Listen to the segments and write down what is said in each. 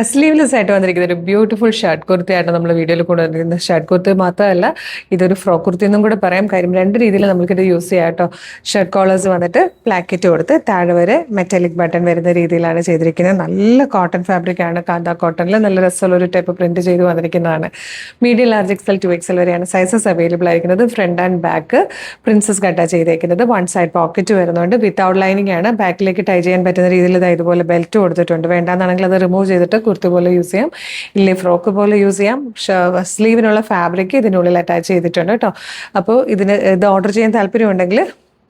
Sleeveless ആയിട്ട് വന്നിരിക്കുന്ന ഒരു ബ്യൂട്ടിഫുൾ ഷർട്ട് കുർത്തിയായിട്ട് നമ്മൾ വീഡിയോയിൽ കൊണ്ടുവന്നിരിക്കുന്നത്. ഷർട്ട് കുർത്തി മാത്രമല്ല, ഇതൊരു ഫ്രോക്ക് കുർത്തി എന്നും കൂടെ പറയാം. കാര്യം രണ്ട് രീതിയിൽ നമുക്കിത് യൂസ് ചെയ്യാം കേട്ടോ. ഷർട്ട് കോളേഴ്സ് വന്നിട്ട് പ്ലാക്കറ്റ് കൊടുത്ത് താഴെ വരെ മെറ്റാലിക് ബട്ടൺ വരുന്ന രീതിയിലാണ് ചെയ്തിരിക്കുന്നത്. നല്ല കോട്ടൺ ഫാബ്രിക് ആണ്, കാന്ത കോട്ടണിൽ നല്ല രസമുള്ള ഒരു ടൈപ്പ് പ്രിന്റ് ചെയ്ത് വന്നിരിക്കുന്നതാണ്. മീഡിയം ലാർജ് എക്സൽ 2XL വരെയാണ് സൈസസ് അവൈലബിൾ ആയിരിക്കുന്നത്. ഫ്രണ്ട് ആൻഡ് ബാക്ക് പ്രിൻസസ് കട്ടാ ചെയ്തേക്കുന്നത്. വൺ സൈഡ് പോക്കറ്റ് വരുന്നുണ്ട്. വിത്തൗട്ട് ലൈനിങ് ആണ്. ബാക്കിലേക്ക് ടൈ ചെയ്യാൻ പറ്റുന്ന രീതിയിൽ ഇതുപോലെ ബെൽറ്റ് കൊടുത്തിട്ടുണ്ട്. വേണ്ടാന്നാണെങ്കിൽ അത് റിമൂവ് ചെയ്തിട്ട് കുർത്തി പോലെ യൂസ് ചെയ്യാം, ഇല്ലേ ഫ്രോക്ക് പോലെ യൂസ് ചെയ്യാം. സ്ലീവിനുള്ള ഫാബ്രിക് ഇതിനുള്ളിൽ അറ്റാച്ച് ചെയ്തിട്ടുണ്ട് കേട്ടോ. അപ്പോൾ ഇത് ഓർഡർ ചെയ്യാൻ താല്പര്യമുണ്ടെങ്കിൽ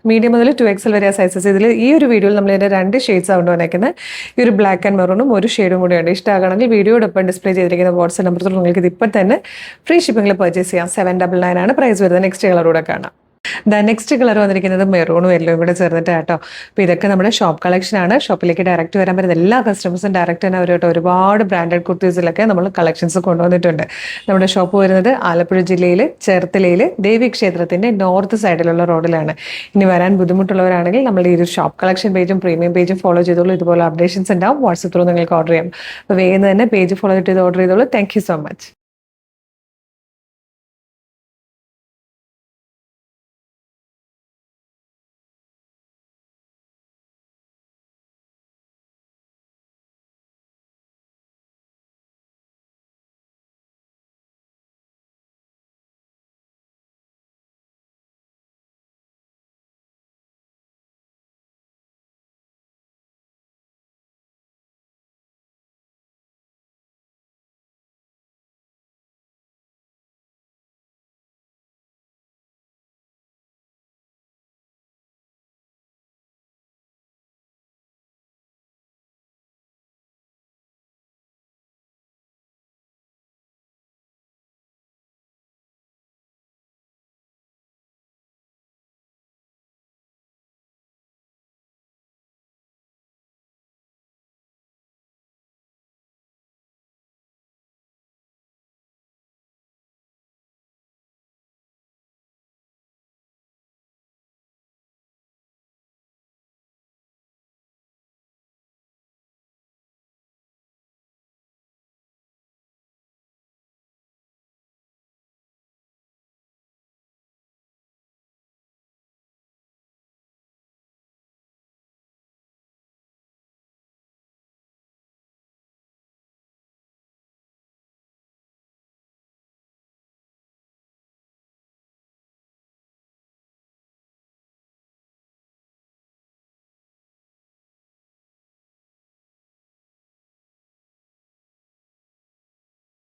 മീഡിയം മുതൽ 2XL വരെ സൈസസ്. ഇതിൽ ഈ ഒരു വീഡിയോയിൽ നമ്മൾ ഇതിൻ്റെ 2 ഷെയ്ഡ്സ് ആണ് വന്നേക്കുന്നത്. ഈ ഒരു ബ്ലാക്ക് ആൻഡ് മെറൂണും ഒരു ഷെയ്ഡും കൂടിയുണ്ട്. ഇഷ്ടമാകണമെങ്കിൽ വീഡിയോടൊപ്പം ഡിസ്പ്ലേ ചെയ്തിരിക്കുന്ന വാട്സ്ആപ്പ് നമ്പറിൽ നിങ്ങൾക്ക് ഇത് ഇപ്പം തന്നെ ഫ്രീ ഷിപ്പിംഗിൽ പർച്ചേസ് ചെയ്യാം. 799 ആണ് പ്രൈസ് വരുന്നത്. നെക്സ്റ്റ് കളറൂടെ കാണാം. നെക്സ്റ്റ് കളർ വന്നിരിക്കുന്നത് മെറൂണും യെല്ലോയും കൂടെ ചേർന്നിട്ട് കേട്ടോ. അപ്പോൾ ഇതൊക്കെ നമ്മുടെ ഷോപ്പ് കളക്ഷൻ ആണ്. ഷോപ്പിലേക്ക് ഡയറക്റ്റ് വരാൻ പറ്റുന്ന എല്ലാ കസ്റ്റമേഴ്സും ഡയറക്റ്റ് തന്നെ അവർ കേട്ടോ. ഒരുപാട് ബ്രാൻഡഡ് കുർത്തീസിലൊക്കെ നമ്മൾ കളക്ഷൻസ് കൊണ്ടുവന്നിട്ടുണ്ട്. നമ്മുടെ ഷോപ്പ് വരുന്നത് ആലപ്പുഴ ജില്ലയിൽ ചേർത്തലയിൽ ദേവി ക്ഷേത്രത്തിൻ്റെ നോർത്ത് സൈഡിലുള്ള റോഡിലാണ്. ഇനി വരാൻ ബുദ്ധിമുട്ടുള്ളവരാണെങ്കിൽ നമ്മൾ ഈ ഒരു ഷോപ്പ് കളക്ഷൻ പേജും പ്രീമിയം പേജും ഫോളോ ചെയ്തോളൂ. ഇതുപോലെ അപ്ഡേഷൻസ് ഉണ്ടാവും. വാട്സപ്പ് ത്രൂ നിങ്ങൾക്ക് ഓർഡർ ചെയ്യാം. അപ്പോൾ വേഗം തന്നെ പേജ് ഫോളോ ചെയ്ത് ഓർഡർ ചെയ്തോളൂ. Thank you so much.